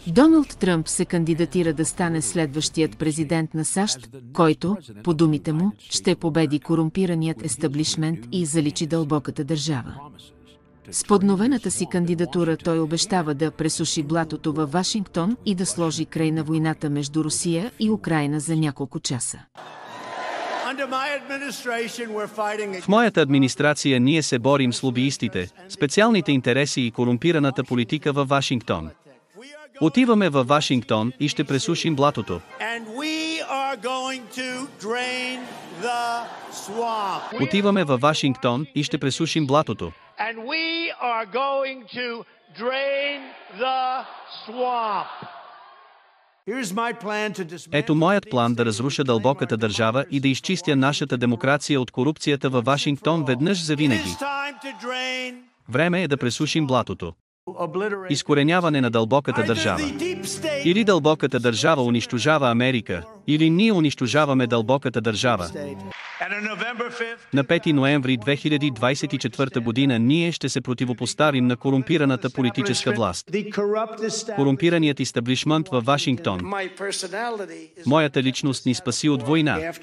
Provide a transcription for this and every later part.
Доналд Тръмп се кандидатира да стане следващият президент на САЩ, който, по думите му, ще победи корумпираният естаблишмент и заличи дълбоката държава. С подновената си кандидатура той обещава да пресуши блатото във Вашингтон и да сложи край на войната между Русия и Украйна за няколко часа. В моята администрация ние се борим с лобиистите, специалните интереси и корумпираната политика във Вашингтон. Отиваме във Вашингтон и ще пресушим блатото. Отиваме във Вашингтон и ще пресушим блатото. Ето моят план да разруша дълбоката държава и да изчистя нашата демокрация от корупцията във Вашингтон веднъж завинаги. Време е да пресушим блатото. Изкореняване на дълбоката държава. Или дълбоката държава унищожава Америка, или ние унищожаваме дълбоката държава. На 5 ноември 2024 година ние ще се противопоставим на корумпираната политическа власт. Корумпираният истаблишмент във Вашингтон. Моята личност ни спаси от война.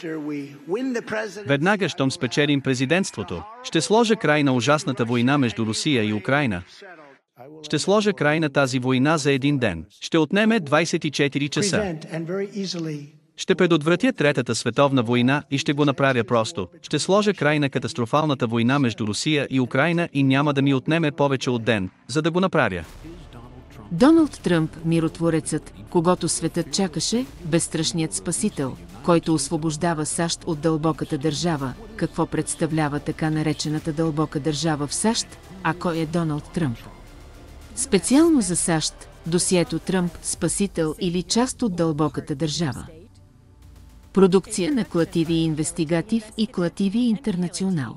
Веднага, щом спечелим президентството, ще сложа край на ужасната война между Русия и Украйна. Ще сложа край на тази война за един ден. Ще отнеме 24 часа. Ще предотвратя Третата световна война и ще го направя просто. Ще сложа край на катастрофалната война между Русия и Украйна и няма да ми отнеме повече от ден, за да го направя. Доналд Тръмп, миротворецът, когото светът чакаше, безстрашният спасител, който освобождава САЩ от дълбоката държава. Какво представлява така наречената дълбока държава в САЩ, а кой е Доналд Тръмп? Специално за САЩ, досието Тръмп, спасител или част от дълбоката държава. Продукция на Клативи Инвестигатив и Клативи Интернационал.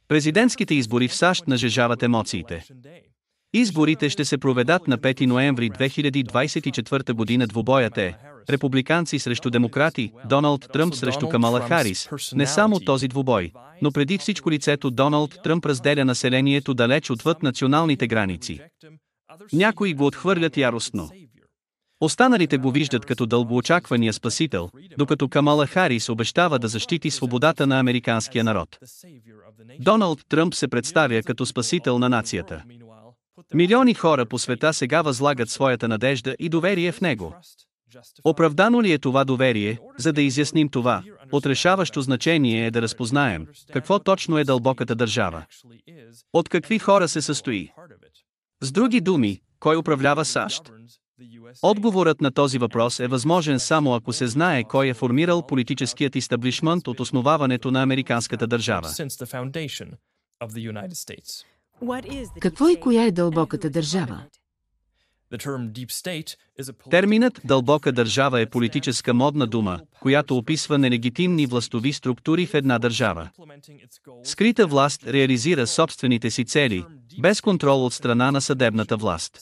Президентските избори в САЩ нажежават емоциите. Изборите ще се проведат на 5 ноември 2024 година. Двубоят е републиканци срещу демократи, Доналд Тръмп срещу Камала Харис. Не само този двубой, но преди всичко лицето Доналд Тръмп разделя населението далеч отвъд националните граници. Някои го отхвърлят яростно. Останалите го виждат като дългоочаквания спасител, докато Камала Харис обещава да защити свободата на американския народ. Доналд Тръмп се представя като спасител на нацията. Милиони хора по света сега възлагат своята надежда и доверие в него. Оправдано ли е това доверие? За да изясним това, от решаващо значение е да разпознаем какво точно е дълбоката държава. От какви хора се състои? С други думи, кой управлява САЩ? Отговорът на този въпрос е възможен само ако се знае кой е формирал политическият истаблишмент от основаването на американската държава. Какво и коя е дълбоката държава? Терминът «дълбока държава» е политическа модна дума, която описва нелегитимни властови структури в една държава. Скрита власт реализира собствените си цели, без контрол от страна на съдебната власт.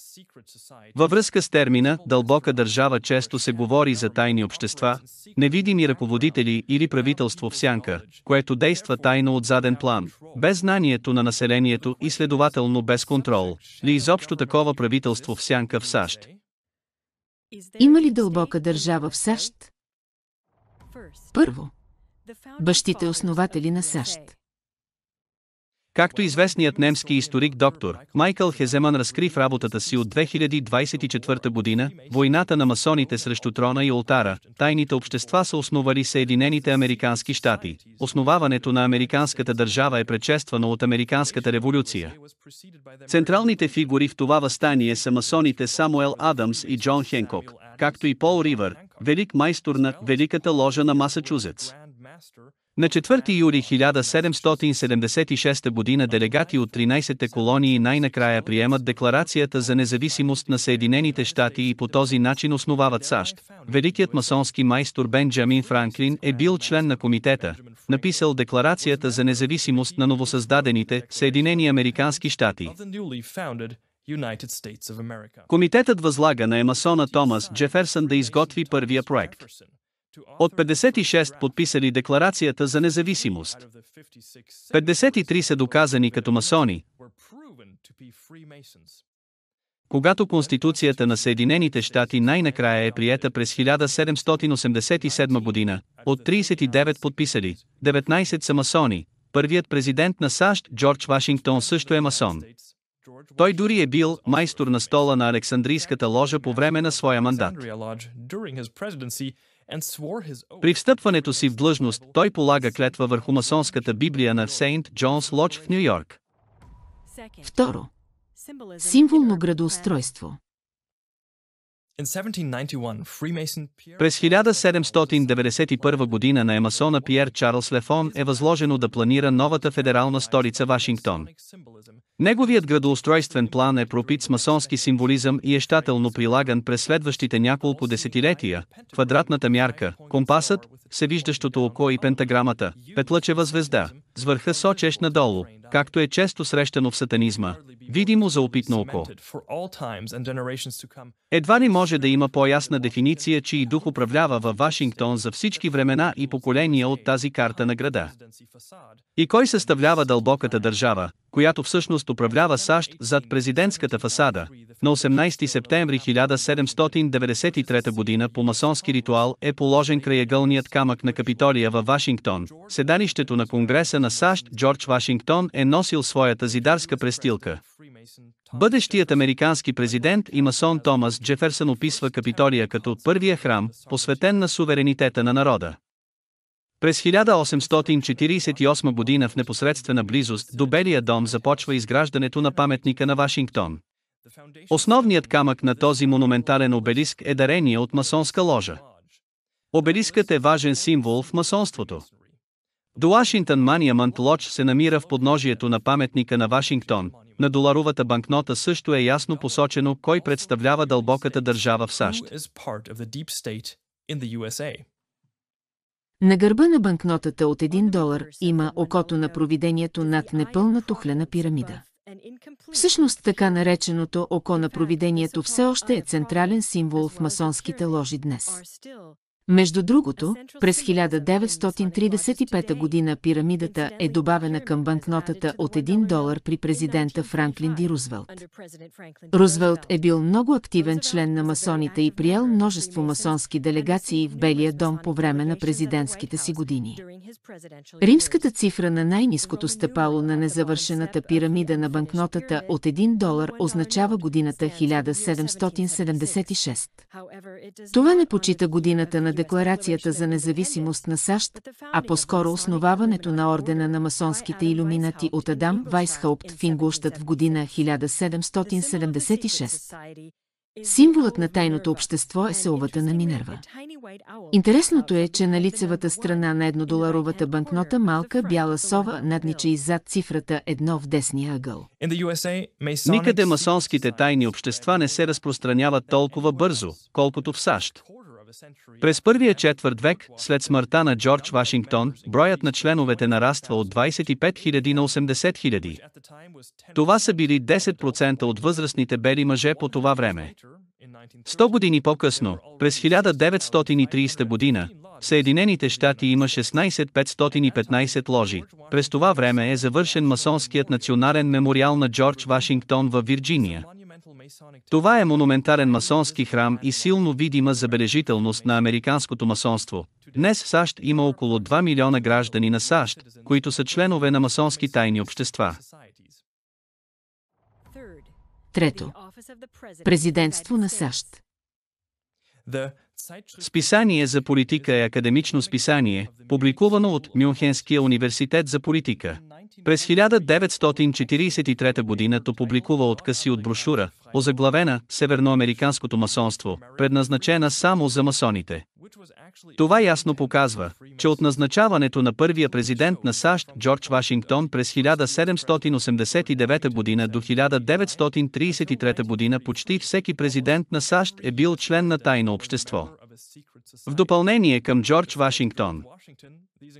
Във връзка с термина «дълбока държава» често се говори за тайни общества, невидими ръководители или правителство в сянка, което действа тайно от заден план, без знанието на населението и следователно без контрол. Ли изобщо такова правителство в сянка в САЩ? Има ли дълбока държава в САЩ? Първо, бащите основатели на САЩ. Както известният немски историк доктор Майкъл Хеземан разкри в работата си от 2024 година, войната на масоните срещу трона и олтара, тайните общества са основали Съединените американски щати. Основаването на американската държава е предшествано от Американската революция. Централните фигури в това въстание са масоните Самуел Адамс и Джон Хенкок, както и Пол Ривър, велик майстор на Великата ложа на Масачузетс. На 4 юли 1776 година делегати от 13-те колонии най-накрая приемат Декларацията за независимост на Съединените щати и по този начин основават САЩ. Великият масонски майстор Бенджамин Франклин е бил член на комитета, написал Декларацията за независимост на новосъздадените Съединени американски щати. Комитетът възлага на масона Томас Джеферсън да изготви първия проект. От 56 подписали Декларацията за независимост, 53 са доказани като масони. Когато Конституцията на Съединените щати най-накрая е приета през 1787 година, от 39 подписали, 19 са масони. Първият президент на САЩ, Джордж Вашингтон, също е масон. Той дори е бил майстор на стола на Александрийската ложа по време на своя мандат. При встъпването си в длъжност, той полага клетва върху масонската Библия на Сейнт Джонс Лодж в Ню Йорк. Второ. Символно градоустройство. През 1791 година на емасона Пиер Чарлз Лефон е възложено да планира новата федерална столица Вашингтон. Неговият градоустройствен план е пропит с масонски символизъм и е щателно прилаган през следващите няколко десетилетия. Квадратната мярка, компасът, всевиждащото око и пентаграмата, петлъчева звезда, с върха сочещ надолу, както е често срещано в сатанизма, видимо за опитно око. Едва ли може да има по-ясна дефиниция, чий дух управлява във Вашингтон за всички времена и поколения от тази карта на града. И кой съставлява дълбоката държава, която всъщност управлява САЩ зад президентската фасада? На 18 септември 1793 година по масонски ритуал е положен краягълният камък на Капитолия във Вашингтон. Седалището на Конгреса на САЩ Джордж Вашингтон е носил своята зидарска престилка. Бъдещият американски президент и масон Томас Джеферсън описва Капитолия като първия храм, посветен на суверенитета на народа. През 1848 година в непосредствена близост до Белия дом започва изграждането на паметника на Вашингтон. Основният камък на този монументален обелиск е дарение от масонска ложа. Обелискът е важен символ в масонството. The Washington Monument Lodge се намира в подножието на паметника на Вашингтон. На доларовата банкнота също е ясно посочено кой представлява дълбоката държава в САЩ. На гърба на банкнотата от $1 има окото на провидението над непълна тухлена пирамида. Всъщност така нареченото око на провидението все още е централен символ в масонските ложи днес. Между другото, през 1935 година пирамидата е добавена към банкнотата от $1 при президента Франклин Ди Рузвелт. Рузвелт е бил много активен член на масоните и приел множество масонски делегации в Белия дом по време на президентските си години. Римската цифра на най-ниското стъпало на незавършената пирамида на банкнотата от $1 означава годината 1776. Това не почита годината на Декларацията за независимост на САЩ, а по-скоро основаването на ордена на масонските илюминати от Адам Вайсхаупт в Ингулщат в година 1776. Символът на тайното общество е селвата на Минерва. Интересното е, че на лицевата страна на $1 банкнота малка бяла сова наднича иззад цифрата 1 в десния ъгъл. Никъде масонските тайни общества не се разпространяват толкова бързо, колкото в САЩ. През първия четвърт век, след смъртта на Джордж Вашингтон, броят на членовете нараства от 25 000 на 80 000. Това са били 10% от възрастните бели мъже по това време. 100 години по-късно, през 1930 година, в Съединените щати има 16 ложи. През това време е завършен масонският национален мемориал на Джордж Вашингтон във Вирджиния. Това е монументален масонски храм и силно видима забележителност на американското масонство. Днес в САЩ има около 2 милиона граждани на САЩ, които са членове на масонски тайни общества. Трето. Президентство на САЩ. Списание за политика е академично списание, публикувано от Мюнхенския университет за политика. През 1943 година то публикува откъси от брошура, озаглавена «Северноамериканското масонство», предназначена само за масоните. Това ясно показва, че от назначаването на първия президент на САЩ Джордж Вашингтон през 1789 година до 1933 година почти всеки президент на САЩ е бил член на тайно общество. В допълнение към Джордж Вашингтон,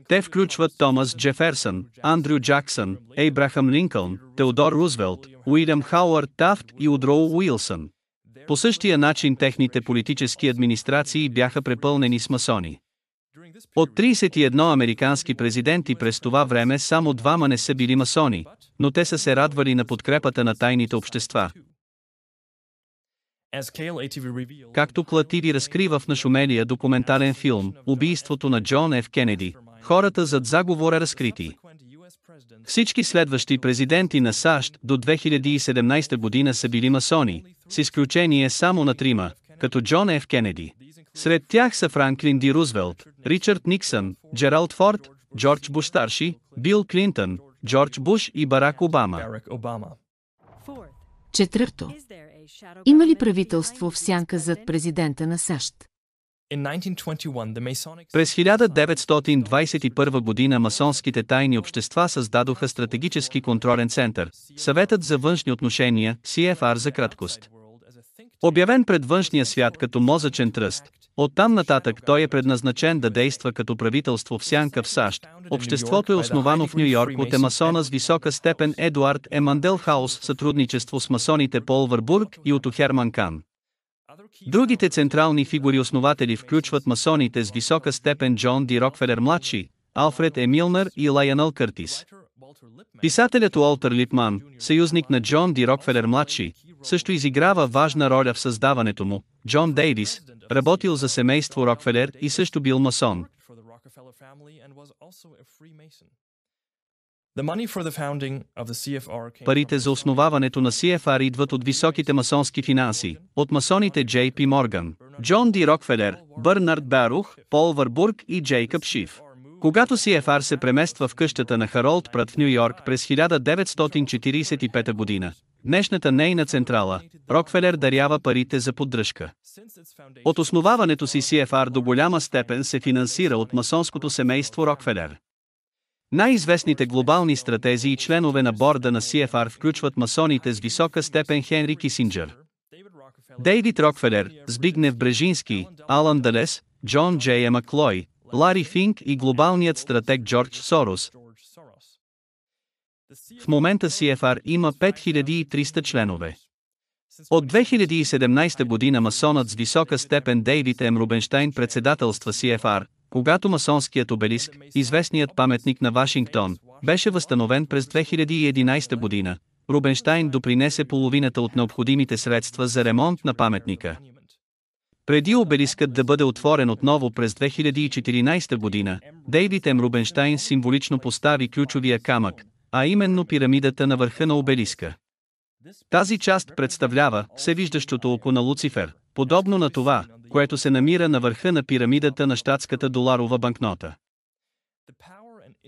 те включват Томас Джеферсън, Андрю Джаксън, Ейбрахам Линкълн, Теодор Рузвелт, Уилям Хауърд Тафт и Удроу Уилсън. По същия начин техните политически администрации бяха препълнени с масони. От 31 американски президенти през това време само двама не са били масони, но те са се радвали на подкрепата на тайните общества. Както Клативи разкрива в нашумелия документален филм «Убийството на Джон Ф. Кенеди», хората зад заговора разкрити. Всички следващи президенти на САЩ до 2017 година са били масони, с изключение само на трима, като Джон Ф. Кенеди. Сред тях са Франклин Ди Рузвелт, Ричард Никсън, Джералд Форд, Джордж Буш старши, Бил Клинтън, Джордж Буш и Барак Обама. Четвърто. Има ли правителство в сянка зад президента на САЩ? През 1921 година масонските тайни общества създадоха стратегически контролен център, Съветът за външни отношения, CFR за краткост. Обявен пред външния свят като мозъчен тръст, оттам нататък той е предназначен да действа като правителство в сянка в САЩ. Обществото е основано в Ню Йорк от масона с висока степен Едуард Е. Манделхаус в сътрудничество с масоните Пол Върбург и Ото Херман Кан. Другите централни фигури-основатели включват масоните с висока степен Джон Ди Рокфелер младши, Алфред Е. Милнър и Лайонел Къртис. Писателят Уолтер Липман, съюзник на Джон Ди Рокфелер младши, също изиграва важна роля в създаването му. Джон Дейвис, работил за семейство Рокфелер и също бил масон. Парите за основаването на CFR идват от високите масонски финанси, от масоните Джей Пи Морган, Джон Ди Рокфелер, Бърнард Барух, Пол Върбург и Джейкъб Шиф. Когато CFR се премества в къщата на Харолд Прат в Ню Йорк през 1945 година, днешната нейна централа, Рокфелер дарява парите за поддръжка. От основаването си CFR до голяма степен се финансира от масонското семейство Рокфелер. Най-известните глобални стратези и членове на борда на CFR включват масоните с висока степен Хенри Кисинджър, Дейвид Рокфелер, Збигнев Брежински, Алан Далес, Джон Джей Маклой, Лари Финк и глобалният стратег Джордж Сорос. В момента CFR има 5300 членове. От 2017 година масонът с висока степен Дейвид М. Рубенщайн председателства CFR, когато масонският обелиск, известният паметник на Вашингтон, беше възстановен през 2011 година. Рубенщайн допринесе половината от необходимите средства за ремонт на паметника. Преди обелискът да бъде отворен отново през 2014 година, Дейвид М. Рубенщайн символично постави ключовия камък, а именно пирамидата на върха на обелиска. Тази част представлява всевиждащото око на Луцифер, подобно на това, което се намира на върха на пирамидата на щатската доларова банкнота.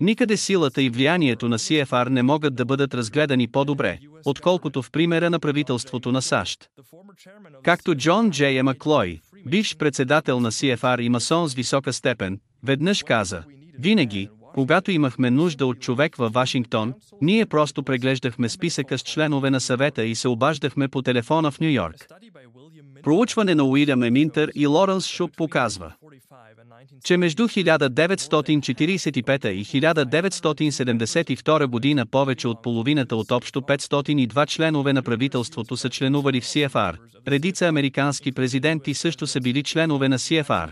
Никъде силата и влиянието на CFR не могат да бъдат разгледани по-добре, отколкото в примера на правителството на САЩ. Както Джон Джей Маклой, бивш председател на CFR и масон с висока степен, веднъж каза: „Винаги, когато имахме нужда от човек във Вашингтон, ние просто преглеждахме списъка с членове на съвета и се обаждахме по телефона в Ню Йорк." Проучване на Уилям Е. Минтър и Лоренс Шуп показва, че между 1945 и 1972 година повече от половината от общо 502 членове на правителството са членували в CFR. Редица американски президенти също са били членове на CFR.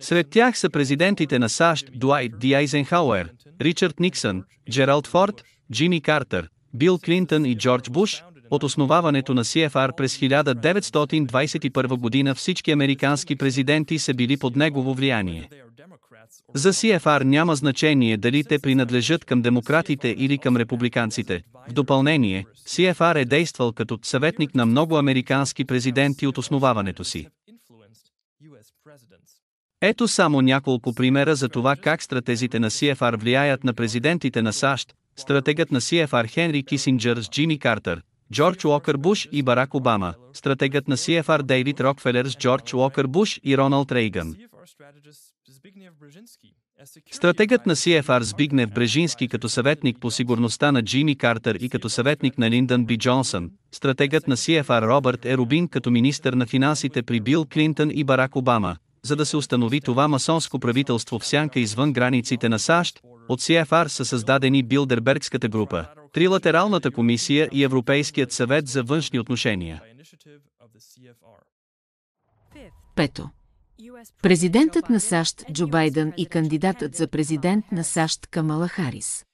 Сред тях са президентите на САЩ Дуайт Ди Айзенхауер, Ричард Никсън, Джералд Форд, Джимми Картер, Бил Клинтън и Джордж Буш. От основаването на CFR през 1921 година всички американски президенти са били под негово влияние. За CFR няма значение дали те принадлежат към демократите или към републиканците. В допълнение, CFR е действал като съветник на много американски президенти от основаването си. Ето само няколко примера за това как стратезите на CFR влияят на президентите на САЩ. Стратегът на CFR Хенри Кисинджър с Джимми Картер, Джордж Уокър Буш и Барак Обама, стратегът на CFR Дейвид Рокфелер с Джордж Уокър Буш и Роналд Рейган. Стратегът на CFR Збигнев Брежински като съветник по сигурността на Джимми Картер и като съветник на Линдън Б. Джонсън, стратегът на CFR Робърт Е. Рубин като министър на финансите при Бил Клинтън и Барак Обама. За да се установи това масонско правителство в сянка извън границите на САЩ, от CFR са създадени Билдербергската група, Трилатералната комисия и Европейският съвет за външни отношения. Пето. Президентът на САЩ Джо Байдън и кандидатът за президент на САЩ Камала Харис.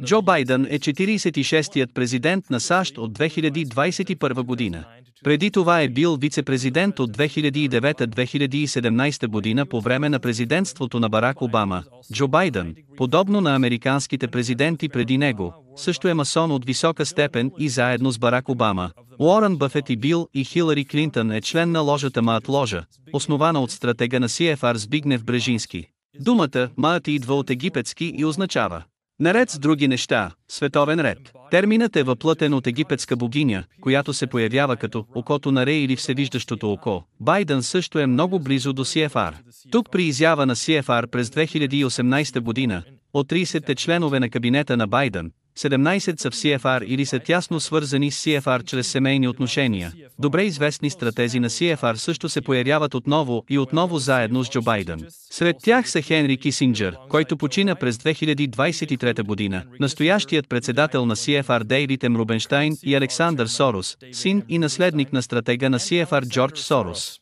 Джо Байдън е 46-тият президент на САЩ от 2021 година. Преди това е бил вице-президент от 2009-2017 година по време на президентството на Барак Обама. Джо Байдън, подобно на американските президенти преди него, също е масон от висока степен и заедно с Барак Обама, Уорън Бъфет и Бил и Хилари Клинтън е член на ложата Маат ложа, основана от стратега на CFR Збигнев Брежински. Думата Маат идва от египетски и означава наред с други неща, световен ред. Терминът е въплътен от египетска богиня, която се появява като окото на Ре или всевиждащото око. Байдън също е много близо до CFR. Тук при изява на CFR през 2018 година, от 30-те членове на кабинета на Байдън, 17 са в CFR или са тясно свързани с CFR чрез семейни отношения. Добре известни стратези на CFR също се появяват отново и отново заедно с Джо Байдън. Сред тях са Хенри Кисинджър, който почина през 2023 година, настоящият председател на CFR Дейвид М. Рубенщайн и Александър Сорос, син и наследник на стратега на CFR Джордж Сорос.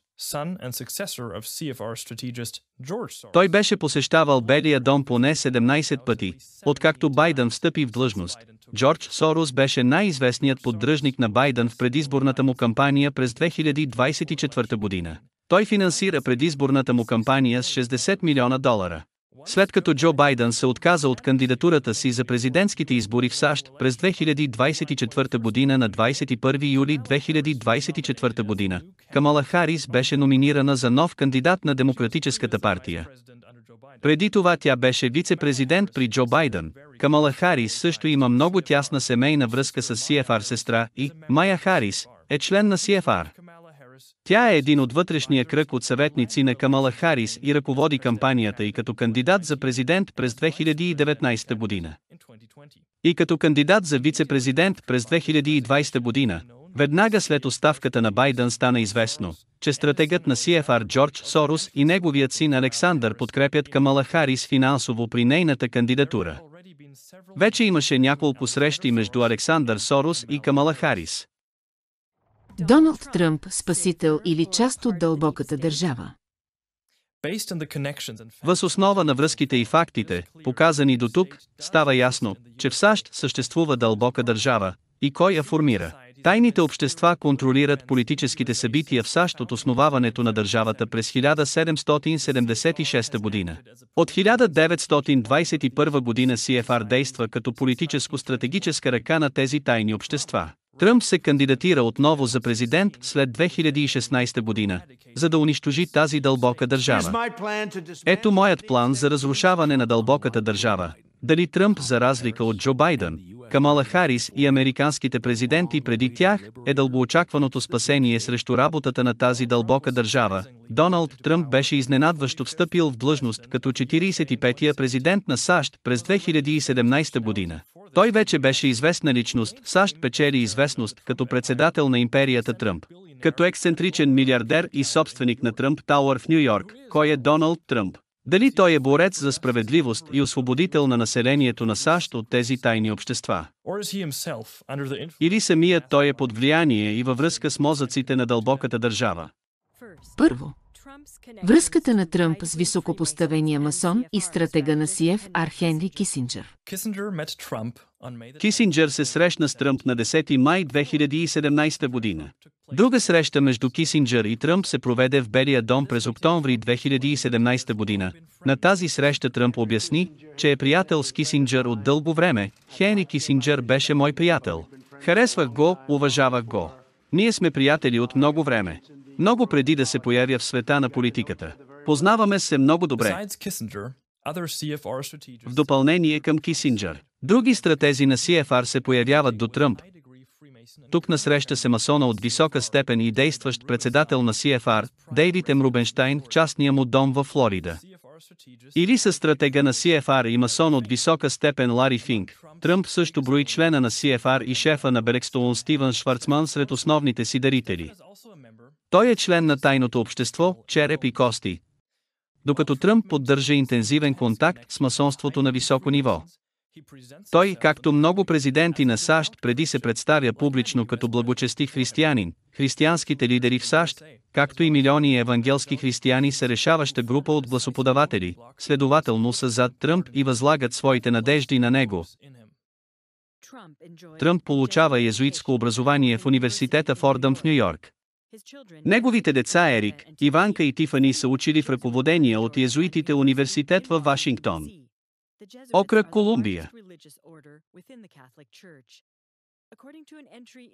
Той беше посещавал Белия дом поне 17 пъти, откакто Байдън встъпи в длъжност. Джордж Сорос беше най-известният поддръжник на Байдън в предизборната му кампания през 2024 година. Той финансира предизборната му кампания с $60 милиона. След като Джо Байдън се отказа от кандидатурата си за президентските избори в САЩ през 2024 година на 21 юли 2024 година, Камала Харис беше номинирана за нов кандидат на Демократическата партия. Преди това тя беше вице-президент при Джо Байдън. Камала Харис също има много тясна семейна връзка с CFR сестра и Майя Харис е член на CFR. Тя е един от вътрешния кръг от съветници на Камала Харис и ръководи кампанията и като кандидат за президент през 2019 година. И като кандидат за вице-президент през 2020 година, веднага след оставката на Байдън стана известно, че стратегът на CFR Джордж Сорос и неговият син Александър подкрепят Камала Харис финансово при нейната кандидатура. Вече имаше няколко срещи между Александър Сорос и Камала Харис. Доналд Тръмп – спасител или част от дълбоката държава. Въз основа на връзките и фактите, показани до тук, става ясно, че в САЩ съществува дълбока държава, и кой я формира. Тайните общества контролират политическите събития в САЩ от основаването на държавата през 1776 година. От 1921 година CFR действа като политическо-стратегическа ръка на тези тайни общества. Тръмп се кандидатира отново за президент след 2016 година, за да унищожи тази дълбока държава. Ето моят план за разрушаване на дълбоката държава. Дали Тръмп, за разлика от Джо Байдън, Камала Харис и американските президенти преди тях, е дългоочакваното спасение срещу работата на тази дълбока държава. Доналд Тръмп беше изненадващо встъпил в длъжност като 45-тия президент на САЩ през 2017 година. Той вече беше известна личност, САЩ печели известност като председател на империята Тръмп. Като ексцентричен милиардер и собственик на Тръмп Тауър в Ню Йорк, кой е Доналд Тръмп? Дали той е борец за справедливост и освободител на населението на САЩ от тези тайни общества? Или самият той е под влияние и във връзка с мозъците на дълбоката държава? Първо, връзката на Тръмп с високопоставения масон и стратега на CFR Хенри Кисинджър. Кисинджър се срещна с Тръмп на 10 май 2017 година. Друга среща между Кисинджър и Тръмп се проведе в Белия дом през октомври 2017 година. На тази среща Тръмп обясни, че е приятел с Кисинджър от дълго време. Хенри Кисинджър беше мой приятел. Харесвах го, уважавах го. Ние сме приятели от много време. Много преди да се появя в света на политиката. Познаваме се много добре. В допълнение към Кисинджър, други стратези на CFR се появяват до Тръмп. Тук насреща се масона от висока степен и действащ председател на CFR, Дейвид М. Рубенщайн в частния му дом във Флорида. Или със стратега на CFR и масон от висока степен Лари Финк. Тръмп също брои члена на CFR и шефа на Берекстоун Стивън Шварцман сред основните си дарители. Той е член на тайното общество Череп и кости. Докато Тръмп поддържа интензивен контакт с масонството на високо ниво. Той, както много президенти на САЩ преди, се представя публично като благочестив християнин. Християнските лидери в САЩ, както и милиони евангелски християни, са решаваща група от гласоподаватели, следователно са зад Тръмп и възлагат своите надежди на него. Тръмп получава йезуитско образование в университета Фордъм в Ню-Йорк. Неговите деца Ерик, Иванка и Тифани са учили в ръководения от йезуитите университет във Вашингтон, окръг Колумбия.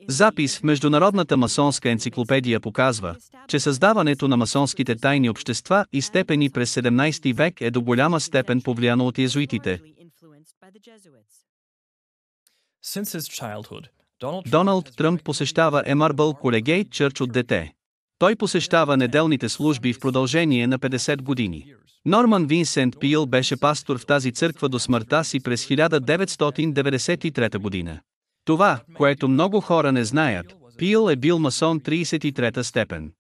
Запис в Международната масонска енциклопедия показва, че създаването на масонските тайни общества и степени през 17 век е до голяма степен повлияно от йезуитите. Доналд Тръмп посещава Емарбъл Колегейт Чърч от дете. Той посещава неделните служби в продължение на 50 години. Норман Винсент Пиъл беше пастор в тази църква до смъртта си през 1993 година. Това, което много хора не знаят, Пиъл е бил масон 33-та степен.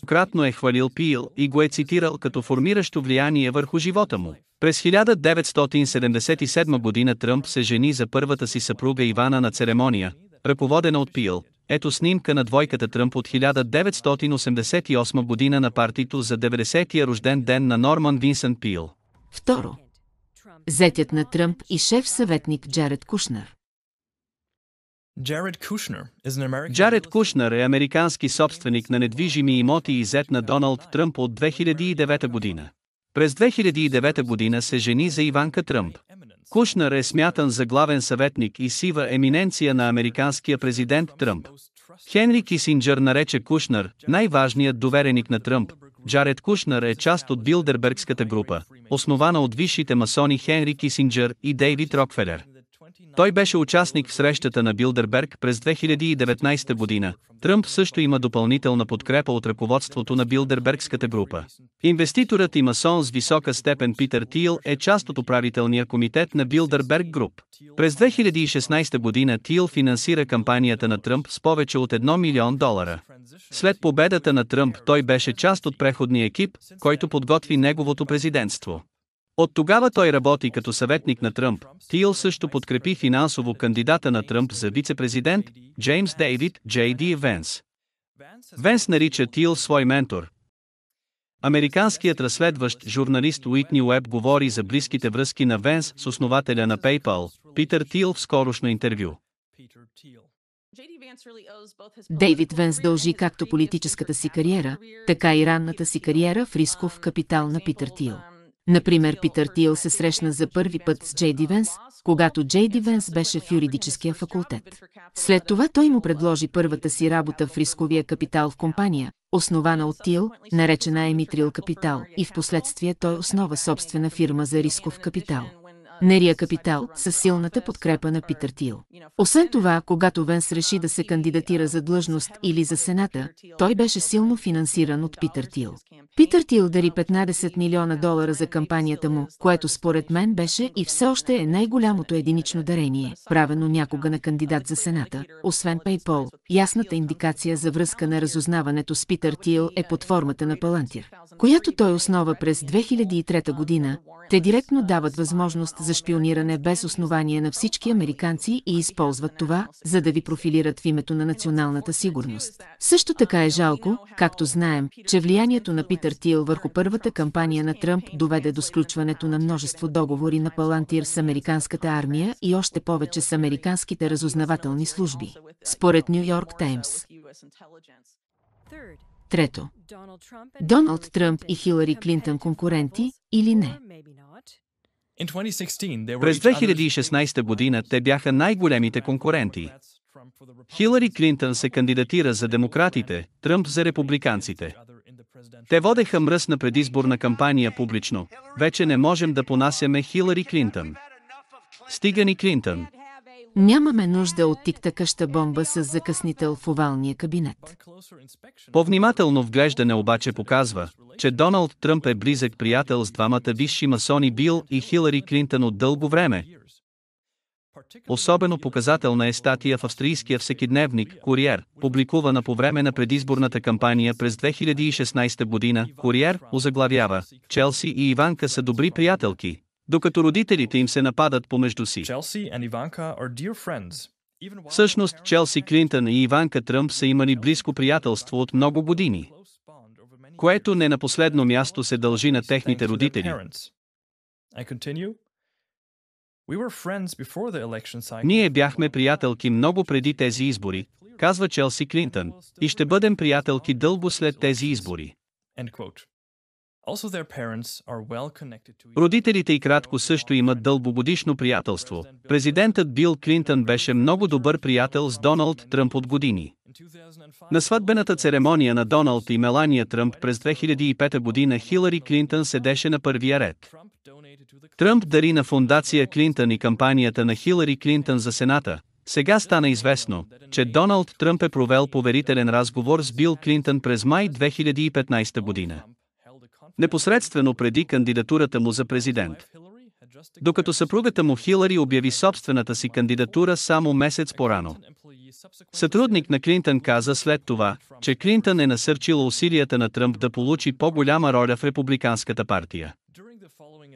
Кратно е хвалил Пиъл и го е цитирал като формиращо влияние върху живота му. През 1977 година Тръмп се жени за първата си съпруга Ивана на церемония, ръководена от Пиъл. Ето снимка на двойката Тръмп от 1988 година на партито за 90-я рожден ден на Норман Винсент Пиъл. Второ. Зетят на Тръмп и шеф-съветник Джаред Кушнер. Джаред Кушнер е американски собственик на недвижими имоти и зет на Доналд Тръмп от 2009 година. През 2009 година се жени за Иванка Тръмп. Кушнер е смятан за главен съветник и сива еминенция на американския президент Тръмп. Хенри Кисинджър нарече Кушнер най-важният довереник на Тръмп. Джаред Кушнер е част от Билдербергската група, основана от висшите масони Хенри Кисинджър и Дейвид Рокфелер. Той беше участник в срещата на Билдерберг през 2019 година. Тръмп също има допълнителна подкрепа от ръководството на Билдербергската група. Инвеститорът и масон с висока степен Питър Тил е част от управителния комитет на Билдерберг Груп. През 2016 година Тил финансира кампанията на Тръмп с повече от $1 милион. След победата на Тръмп той беше част от преходния екип, който подготви неговото президентство. От тогава той работи като съветник на Тръмп. Тил също подкрепи финансово кандидата на Тръмп за вице-президент, Джеймс Дейвид J.D. Венс. Венс нарича Тил свой ментор. Американският разследващ журналист Уитни Уеб говори за близките връзки на Венс с основателя на PayPal, Питър Тил в скорошно интервю. Дейвид Венс дължи както политическата си кариера, така и ранната си кариера в рисков капитал на Питър Тил. Например, Питър Тил се срещна за първи път с Джей Ди Венс, когато Джей Ди Венс беше в юридическия факултет. След това той му предложи първата си работа в рисковия капитал в компания, основана от Тил, наречена Емитрил Капитал, и впоследствие той основа собствена фирма за рисков капитал. Нерия Капитал със силната подкрепа на Питър Тил. Освен това, когато Венс реши да се кандидатира за длъжност или за Сената, той беше силно финансиран от Питър Тил. Питър Тил дари $15 милиона за кампанията му, което според мен беше и все още е най-голямото единично дарение, правено някога на кандидат за Сената, освен PayPal. Ясната индикация за връзка на разузнаването с Питър Тил е под формата на Палантир, която той основа през 2003 година. Те директно дават възможност за шпиониране без основание на всички американци и използват това, за да ви профилират в името на националната сигурност. Също така е жалко, както знаем, че влиянието на Питър Тил върху първата кампания на Тръмп доведе до сключването на множество договори на Палантир с американската армия и още повече с американските разузнавателни служби. Според Ню Йорк Таймс. Трето. Доналд Тръмп и Хилари Клинтън конкуренти или не? През 2016 година те бяха най-големите конкуренти. Хилари Клинтън се кандидатира за демократите, Тръмп за републиканците. Те водеха мръсна предизборна кампания публично. Вече не можем да понасяме Хилари Клинтън. Стига ни Клинтън. Нямаме нужда от тиктакаща бомба с закъснител в овалния кабинет. По-внимателно вглеждане обаче показва, че Доналд Тръмп е близък приятел с двамата висши масони Бил и Хилари Клинтън от дълго време. Особено показателна е статия в австрийския всекидневник «Куриер», публикувана по време на предизборната кампания през 2016 година. «Куриер» озаглавява: «Челси и Иванка са добри приятелки». докато родителите им се нападат помежду си. Всъщност, Челси Клинтън и Иванка Тръмп са имали близко приятелство от много години, което не на последно място се дължи на техните родители. Ние бяхме приятелки много преди тези избори, казва Челси Клинтън, и ще бъдем приятелки дълго след тези избори. Родителите и кратко също имат дългогодишно приятелство. Президентът Бил Клинтън беше много добър приятел с Доналд Тръмп от години. На сватбената церемония на Доналд и Мелания Тръмп през 2005 година Хилари Клинтън седеше на първия ред. Тръмп дари на фондация Клинтън и кампанията на Хилари Клинтън за Сената. Сега стана известно, че Доналд Тръмп е провел поверителен разговор с Бил Клинтън през май 2015 година. Непосредствено преди кандидатурата му за президент. Докато съпругата му Хилари обяви собствената си кандидатура само месец по-рано. Сътрудник на Клинтън каза след това, че Клинтън е насърчила усилията на Тръмп да получи по-голяма роля в републиканската партия.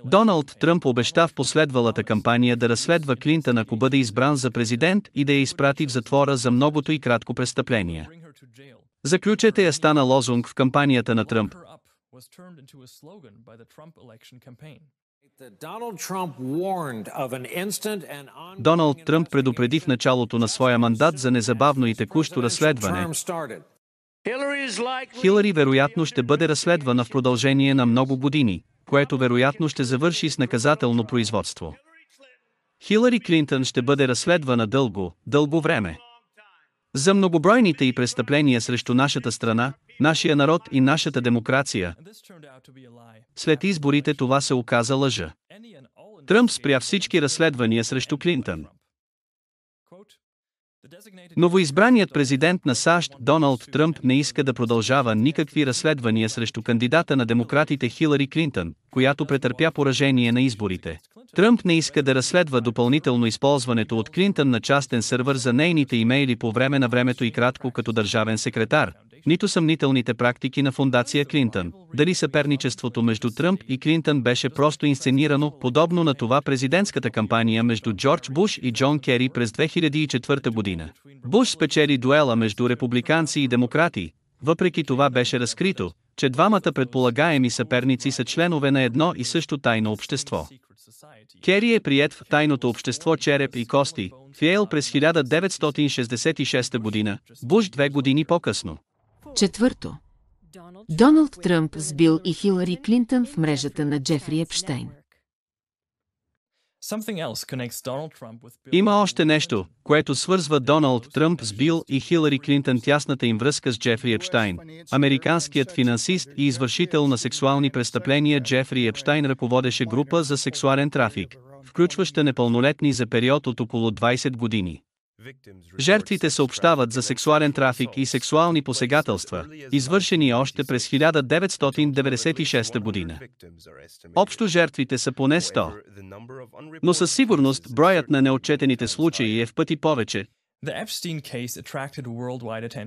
Доналд Тръмп обеща в последвалата кампания да разследва Клинтън, ако бъде избран за президент, и да я изпрати в затвора за многото и кратко престъпления. Заключете я стана лозунг в кампанията на Тръмп. Доналд Тръмп предупреди в началото на своя мандат за незабавно и текущо разследване. Хилари вероятно ще бъде разследвана в продължение на много години, което вероятно ще завърши с наказателно производство. Хилари Клинтън ще бъде разследвана дълго време. За многобройните и престъпления срещу нашата страна, нашия народ и нашата демокрация. След изборите това се оказа лъжа. Тръмп спря всички разследвания срещу Клинтън. Новоизбраният президент на САЩ Доналд Тръмп не иска да продължава никакви разследвания срещу кандидата на демократите Хилари Клинтън, която претърпя поражение на изборите. Тръмп не иска да разследва допълнително използването от Клинтън на частен сървър за нейните имейли по време на времето и кратко като държавен секретар, нито съмнителните практики на фондация Клинтън. Дали съперничеството между Тръмп и Клинтън беше просто инсценирано, подобно на това президентската кампания между Джордж Буш и Джон Кери през 2004 година. Буш спечели дуела между републиканци и демократи, въпреки това беше разкрито, че двамата предполагаеми съперници са членове на едно и също тайно общество. Кери е приет в тайното общество Череп и кости, в Йейл през 1966 година, Буш 2 години по-късно. Четвърто. Доналд Тръмп с Бил и Хилари Клинтън в мрежата на Джефри Епщайн. Има още нещо, което свързва Доналд Тръмп с Бил и Хилари Клинтън, тясната им връзка с Джефри Епщайн. Американският финансист и извършител на сексуални престъпления Джефри Епщайн ръководеше група за сексуален трафик, включваща непълнолетни за период от около 20 години. Жертвите съобщават за сексуален трафик и сексуални посегателства, извършени още през 1996 година. Общо жертвите са поне 100. Но със сигурност броят на неотчетените случаи е в пъти повече.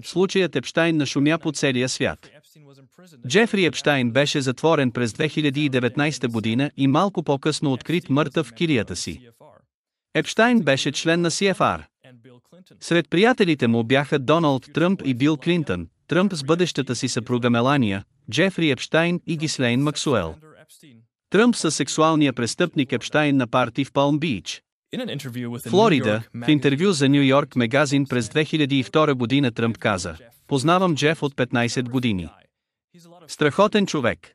Случаят Епщайн нашумя по целия свят. Джефри Епщайн беше затворен през 2019 година и малко по-късно открит мъртъв в килията си. Епщайн беше член на CFR. Сред приятелите му бяха Доналд Тръмп и Бил Клинтън, Тръмп с бъдещата си съпруга Мелания, Джефри Епщайн и Гислейн Максуел. Тръмп със сексуалния престъпник Епщайн на парти в Палм Бич, Флорида. В интервю за Ню Йорк магазин през 2002 година Тръмп каза: "Познавам Джеф от 15 години. Страхотен човек.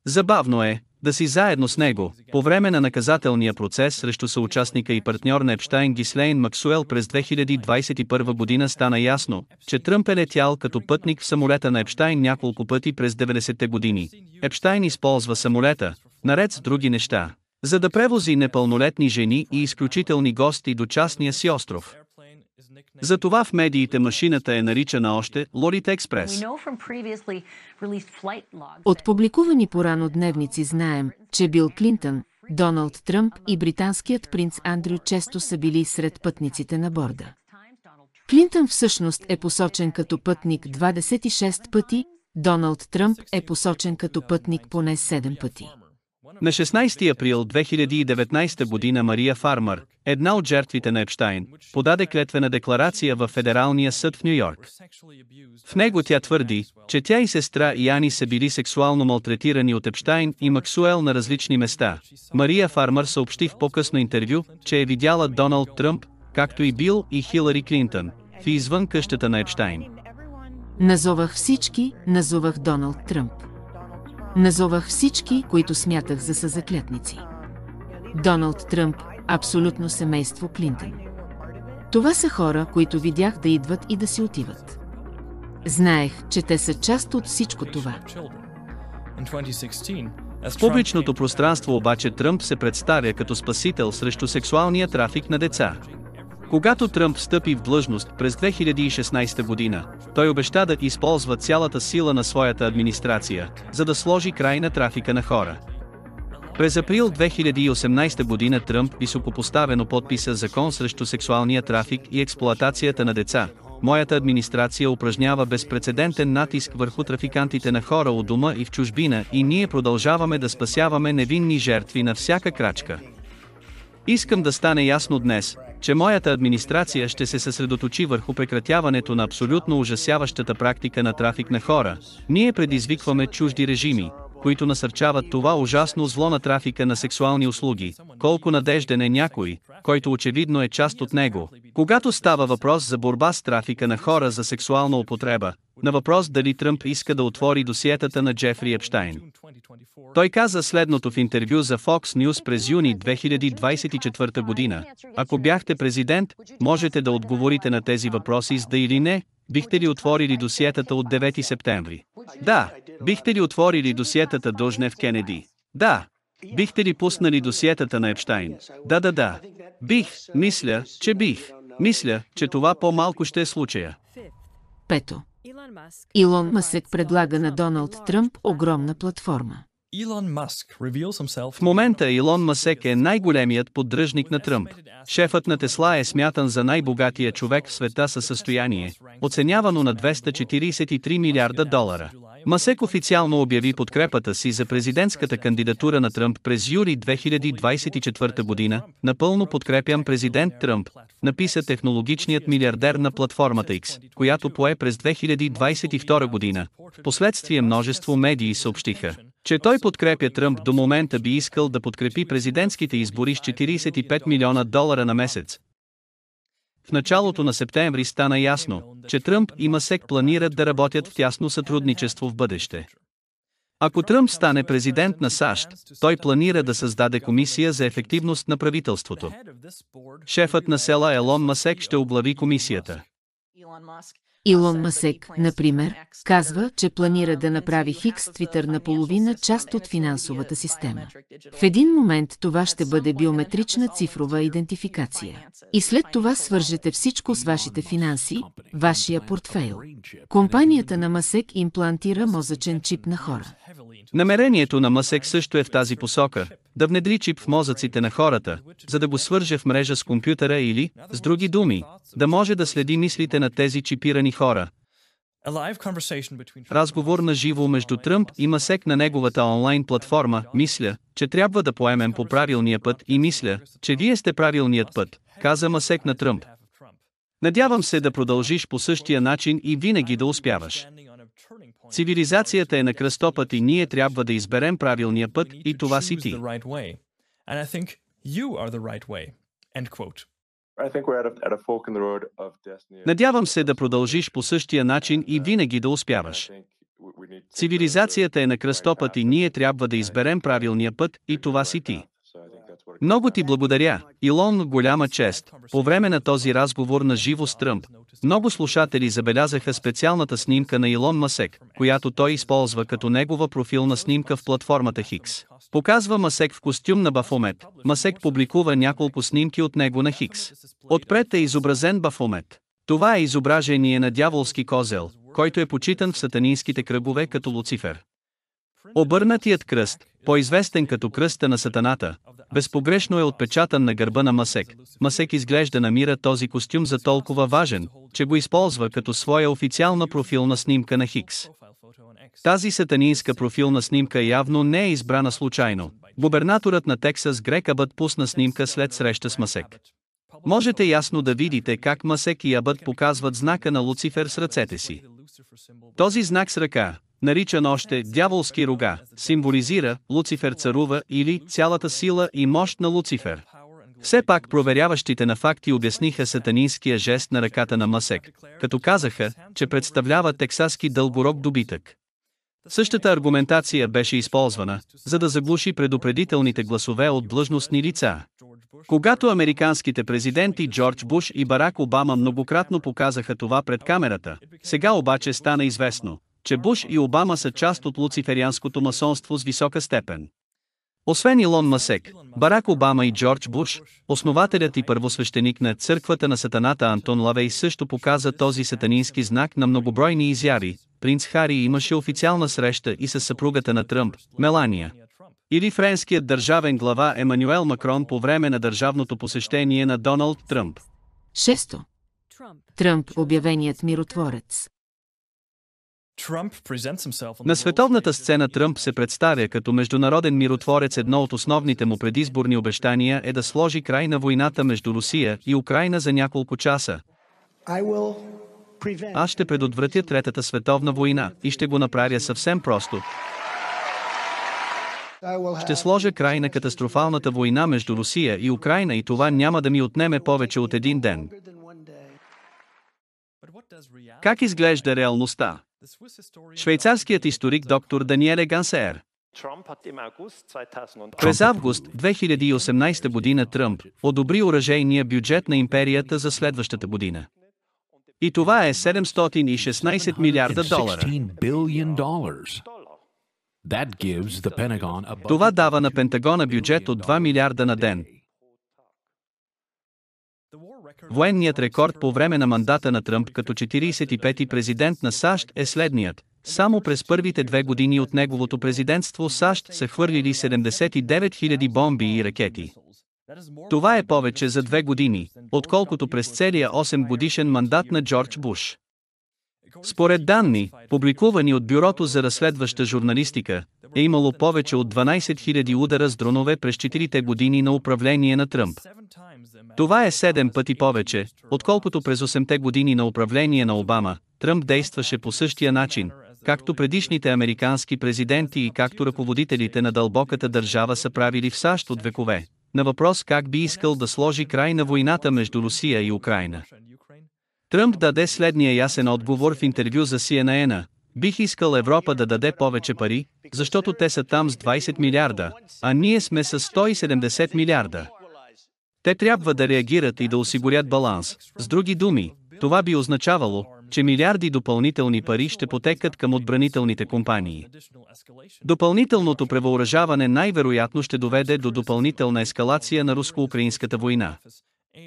Забавно е да си заедно с него." По време на наказателния процес срещу съучастника и партньор на Епщайн Гислейн Максуел през 2021 година стана ясно, че Тръмп е летял като пътник в самолета на Епщайн няколко пъти през 90-те години. Епщайн използва самолета, наред с други неща, за да превози непълнолетни жени и изключителни гости до частния си остров. Затова в медиите машината е наричана още Лолита Експрес. От публикувани порано дневници знаем, че Бил Клинтън, Доналд Тръмп и британският принц Андрю често са били сред пътниците на борда. Клинтън всъщност е посочен като пътник 26 пъти, Доналд Тръмп е посочен като пътник поне 7 пъти. На 16 април 2019 година Мария Фармър, една от жертвите на Епщайн, подаде клетвена декларация в Федералния съд в Ню-Йорк. В него тя твърди, че тя и сестра Яни са били сексуално малтретирани от Епщайн и Максуел на различни места. Мария Фармър съобщи в по-късно интервю, че е видяла Доналд Тръмп, както и Бил и Хилари Клинтън, в и извън къщата на Епщайн. Назовах всички, назовах Доналд Тръмп. Назовах всички, които смятах за съзаклятници. Доналд Тръмп, абсолютно семейство Клинтън. Това са хора, които видях да идват и да си отиват. Знаех, че те са част от всичко това. В публичното пространство обаче Тръмп се представя като спасител срещу сексуалния трафик на деца. Когато Тръмп встъпи в длъжност през 2016 година, той обеща да използва цялата сила на своята администрация, за да сложи край на трафика на хора. През април 2018 година Тръмп високопоставено подписа закон срещу сексуалния трафик и експлоатацията на деца. Моята администрация упражнява безпрецедентен натиск върху трафикантите на хора у дома и в чужбина и ние продължаваме да спасяваме невинни жертви на всяка крачка. Искам да стане ясно днес, че моята администрация ще се съсредоточи върху прекратяването на абсолютно ужасяващата практика на трафик на хора. Ние предизвикваме чужди режими, които насърчават това ужасно зло на трафика на сексуални услуги. Колко надежден е някой, който очевидно е част от него, когато става въпрос за борба с трафика на хора за сексуална употреба. На въпрос дали Тръмп иска да отвори досиетата на Джефри Епщайн. Той каза следното в интервю за Fox News през юни 2024 година. Ако бяхте президент, можете да отговорите на тези въпроси с да или не. Бихте ли отворили досиетата от 9 септември? Да. Бихте ли отворили досиетата до Жнеф Кенеди? Да. Бихте ли пуснали досиетата на Епщайн? Да. Бих. Мисля, че бих. Мисля, че това по-малко ще е случая. Пето. Илон Мъск предлага на Доналд Тръмп огромна платформа. В момента Илон Мъск е най-големият поддръжник на Тръмп. Шефът на Тесла е смятан за най-богатия човек в света със състояние, оценявано на $243 милиарда. Мъск официално обяви подкрепата си за президентската кандидатура на Тръмп през юли 2024 година. Напълно подкрепям президент Тръмп, написа технологичният милиардер на платформата X, която пое през 2022 година. Впоследствие множество медии съобщиха, че той подкрепя Тръмп. До момента би искал да подкрепи президентските избори с $45 милиона на месец. В началото на септември стана ясно, че Тръмп и Мъск планират да работят в тясно сътрудничество в бъдеще. Ако Тръмп стане президент на САЩ, той планира да създаде комисия за ефективност на правителството. Шефът на села Елон Мъск ще оглави комисията. Илон Мъск, например, казва, че планира да направи Хикс Твитър наполовина част от финансовата система. В един момент това ще бъде биометрична цифрова идентификация. И след това свържете всичко с вашите финанси, вашия портфейл. Компанията на Мъск имплантира мозъчен чип на хора. Намерението на Мъск също е в тази посока – да внедри чип в мозъците на хората, за да го свърже в мрежа с компютъра или, с други думи, да може да следи мислите на тези чипирани хора. Разговор на живо между Тръмп и Мъск на неговата онлайн платформа. Мисля, че трябва да поемем по правилния път и мисля, че вие сте правилният път, каза Мъск на Тръмп. Надявам се да продължиш по същия начин и винаги да успяваш. Цивилизацията е на кръстопът и ние трябва да изберем правилния път и това си ти. Надявам се да продължиш по същия начин и винаги да успяваш. Цивилизацията е на кръстопът и ние трябва да изберем правилния път и това си ти. Много ти благодаря, Илон, голяма чест. По време на този разговор на живо с Тръмп, много слушатели забелязаха специалната снимка на Илон Мъск, която той използва като негова профилна снимка в платформата Хикс. Показва Мъск в костюм на Бафомет. Мъск публикува няколко снимки от него на Хикс. Отпред е изобразен Бафомет. Това е изображение на дяволски козел, който е почитан в сатанинските кръгове като Луцифер. Обърнатият кръст, по-известен като кръста на сатаната, безпогрешно е отпечатан на гърба на Мъск. Мъск изглежда намира този костюм за толкова важен, че го използва като своя официална профилна снимка на Хикс. Тази сатанинска профилна снимка явно не е избрана случайно. Губернаторът на Тексас Грег Абът пусна снимка след среща с Масек. Можете ясно да видите как Масек и Абът показват знака на Луцифер с ръцете си. Този знак с ръка, наричан още дяволски рога, символизира Луцифер царува или цялата сила и мощ на Луцифер. Все пак проверяващите на факти обясниха сатанинския жест на ръката на Масек, като казаха, че представлява тексаски дългорог добитък. Същата аргументация беше използвана, за да заглуши предупредителните гласове от длъжностни лица. Когато американските президенти Джордж Буш и Барак Обама многократно показаха това пред камерата, сега обаче стана известно, че Буш и Обама са част от луциферианското масонство с висока степен. Освен Илон Масек, Барак Обама и Джордж Буш, основателят и първосвещеник на църквата на сатаната Антон Лавей също показа този сатанински знак на многобройни изяви. Принц Хари имаше официална среща и с съпругата на Тръмп, Мелания. Или френският държавен глава Емануел Макрон по време на държавното посещение на Доналд Тръмп. 6. Тръмп, обявеният миротворец. На световната сцена Тръмп се представя като международен миротворец. Едно от основните му предизборни обещания е да сложи край на войната между Русия и Украйна за няколко часа. Аз ще предотвратя Третата световна война и ще го направя съвсем просто. Ще сложа край на катастрофалната война между Русия и Украйна и това няма да ми отнеме повече от един ден. Как изглежда реалността? Швейцарският историк доктор Даниеле Гансер. През август 2018 година Тръмп одобри оръжейния бюджет на империята за следващата година. И това е 716 милиарда долара. Това дава на Пентагона бюджет от 2 милиарда на ден. Военният рекорд по време на мандата на Тръмп като 45-ти президент на САЩ е следният. Само през първите 2 години от неговото президентство САЩ са хвърлили 79 000 бомби и ракети. Това е повече за 2 години, отколкото през целия 8-годишен мандат на Джордж Буш. Според данни, публикувани от Бюрото за разследваща журналистика, е имало повече от 12 000 удара с дронове през 4 години на управление на Тръмп. Това е 7 пъти повече, отколкото през 8-те години на управление на Обама. Тръмп действаше по същия начин, както предишните американски президенти и както ръководителите на дълбоката държава са правили в САЩ от векове. На въпрос как би искал да сложи край на войната между Русия и Украйна, Тръмп даде следния ясен отговор в интервю за CNN: бих искал Европа да даде повече пари, защото те са там с 20 милиарда, а ние сме с 170 милиарда. Те трябва да реагират и да осигурят баланс. С други думи, това би означавало, че милиарди допълнителни пари ще потекат към отбранителните компании. Допълнителното превъоръжаване най-вероятно ще доведе до допълнителна ескалация на руско-украинската война.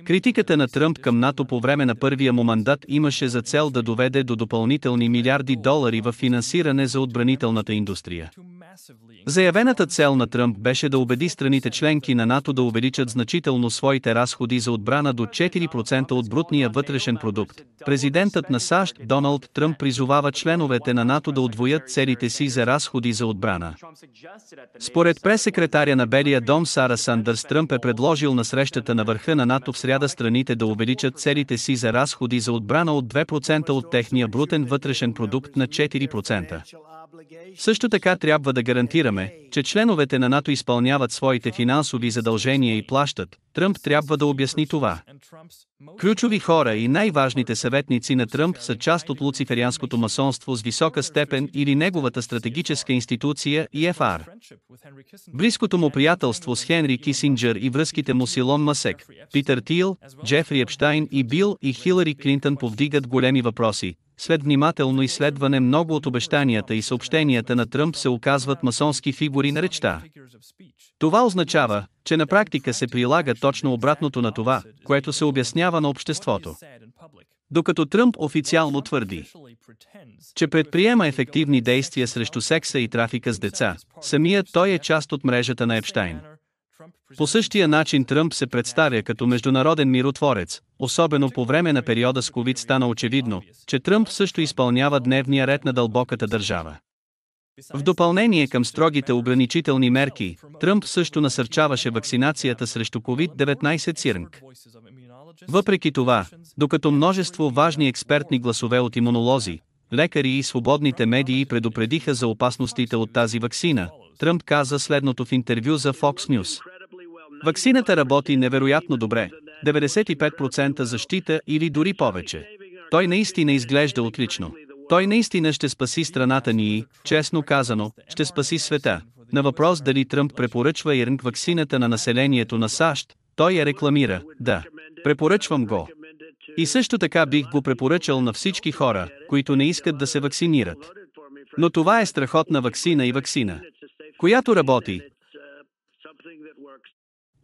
Критиката на Тръмп към НАТО по време на първия му мандат имаше за цел да доведе до допълнителни милиарди долари в финансиране за отбранителната индустрия. Заявената цел на Тръмп беше да убеди страните членки на НАТО да увеличат значително своите разходи за отбрана до 4% от брутния вътрешен продукт. Президентът на САЩ Доналд Тръмп призовава членовете на НАТО да удвоят целите си за разходи за отбрана. Според прес-секретаря на Белия дом Сара Сандърс, Тръмп е предложил на срещата на върха на НАТО в сряда страните да увеличат целите си за разходи за отбрана от 2% от техния брутен вътрешен продукт на 4%. Също така трябва да гарантираме, че членовете на НАТО изпълняват своите финансови задължения и плащат. Тръмп трябва да обясни това. Ключови хора и най-важните съветници на Тръмп са част от луциферианското масонство с висока степен или неговата стратегическа институция ИФР. Близкото му приятелство с Хенри Кисинджър и връзките му с Илон Масек, Питър Тил, Джефри Епщайн и Бил и Хилари Клинтън повдигат големи въпроси. След внимателно изследване много от обещанията и съобщенията на Тръмп се оказват масонски фигури на речта. Това означава, че на практика се прилага точно обратното на това, което се обяснява на обществото. Докато Тръмп официално твърди, че предприема ефективни действия срещу секса и трафика с деца, самият той е част от мрежата на Епщайн. По същия начин Тръмп се представя като международен миротворец, особено по време на периода с COVID стана очевидно, че Тръмп също изпълнява дневния ред на дълбоката държава. В допълнение към строгите ограничителни мерки, Тръмп също насърчаваше вакцинацията срещу COVID-19 сирнг. Въпреки това, докато множество важни експертни гласове от имунолози, лекари и свободните медии предупредиха за опасностите от тази ваксина, Тръмп каза следното в интервю за Fox News. Ваксината работи невероятно добре, 95% защита или дори повече. Той наистина изглежда отлично. Той наистина ще спаси страната ни и, честно казано, ще спаси света. На въпрос дали Тръмп препоръчва ИРНК ваксината на населението на САЩ, той я рекламира, да. Препоръчвам го. И също така бих го препоръчал на всички хора, които не искат да се вакцинират. Но това е страхотна ваксина и ваксина, която работи.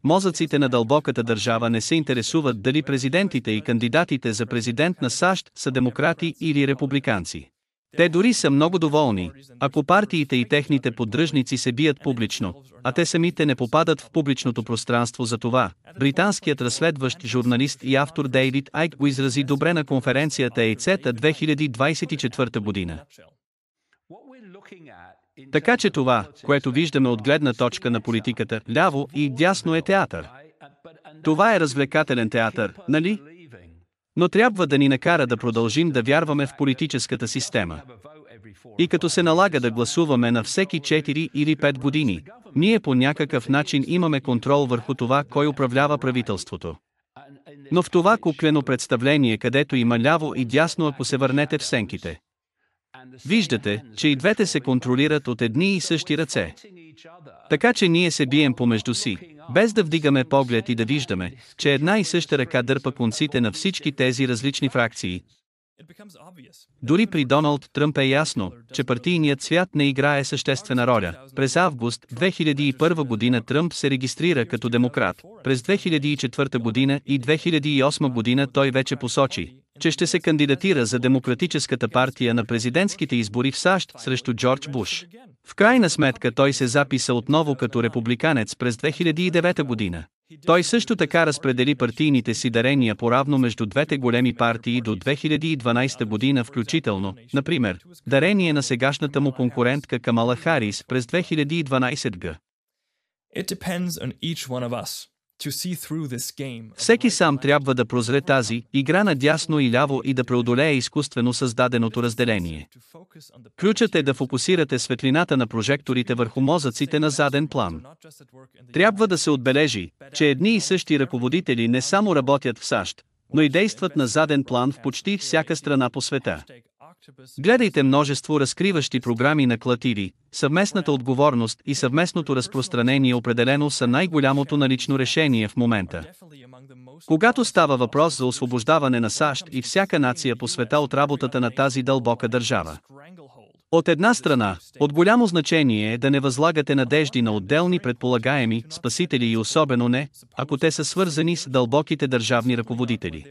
Мозъците на дълбоката държава не се интересуват дали президентите и кандидатите за президент на САЩ са демократи или републиканци. Те дори са много доволни, ако партиите и техните поддръжници се бият публично, а те самите не попадат в публичното пространство. За това, британският разследващ журналист и автор Дейвид Айк го изрази добре на конференцията ECETA 2024 година. Така че това, което виждаме от гледна точка на политиката, ляво и дясно е театър. Това е развлекателен театър, нали? Но трябва да ни накара да продължим да вярваме в политическата система. И като се налага да гласуваме на всеки 4 или 5 години, ние по някакъв начин имаме контрол върху това, кой управлява правителството. Но в това куклено представление, където има ляво и дясно, ако се върнете в сенките, виждате, че и двете се контролират от едни и същи ръце. Така че ние се бием помежду си, без да вдигаме поглед и да виждаме, че една и съща ръка дърпа конците на всички тези различни фракции. Дори при Доналд Тръмп е ясно, че партийният свят не играе съществена роля. През август 2001 година Тръмп се регистрира като демократ. През 2004 година и 2008 година той вече посочи, че ще се кандидатира за Демократическата партия на президентските избори в САЩ срещу Джордж Буш. В крайна сметка той се записа отново като републиканец през 2009 година. Той също така разпредели партийните си дарения поравно между двете големи партии до 2012 година включително, например, дарение на сегашната му конкурентка Камала Харис през 2012 г. Всеки сам трябва да прозре тази игра на дясно и ляво и да преодолее изкуствено създаденото разделение. Ключът е да фокусирате светлината на прожекторите върху мозъците на заден план. Трябва да се отбележи, че едни и същи ръководители не само работят в САЩ, но и действат на заден план в почти всяка страна по света. Гледайте множество разкриващи програми на Клатири, съвместната отговорност и съвместното разпространение определено са най-голямото налично решение в момента. Когато става въпрос за освобождаване на САЩ и всяка нация по света от работата на тази дълбока държава. От една страна, от голямо значение е да не възлагате надежди на отделни предполагаеми спасители и особено не, ако те са свързани с дълбоките държавни ръководители.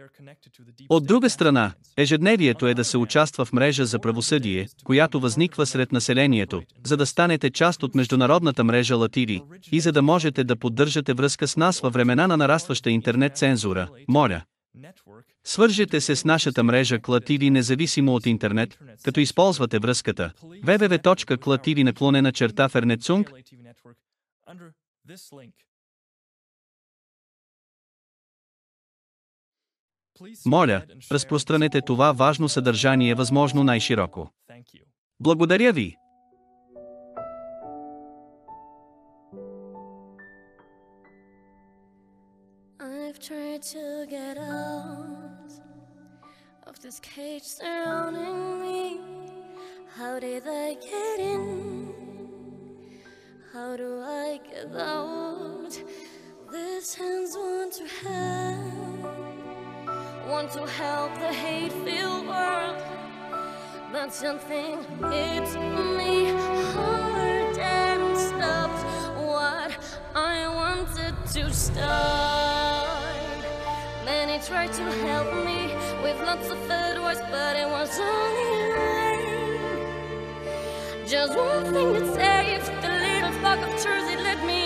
От друга страна, ежедневието е да се участва в мрежа за правосъдие, която възниква сред населението, за да станете част от международната мрежа Латири, и за да можете да поддържате връзка с нас във времена на нарастваща интернет цензура, моля. Свържете се с нашата мрежа Клатири независимо от интернет, като използвате връзката www.clatiri/Fernetsung. Моля, разпространете това важно съдържание възможно най-широко. Благодаря ви! I've tried to get out of this cage surrounding me. How did I get in? How do I get out? These hands want to help the hate-filled world, but something hits me hard and stops what I wanted to start. Many tried to help me with lots of advice, but it was only rain. Just one thing that saved the little spark of truth, it led me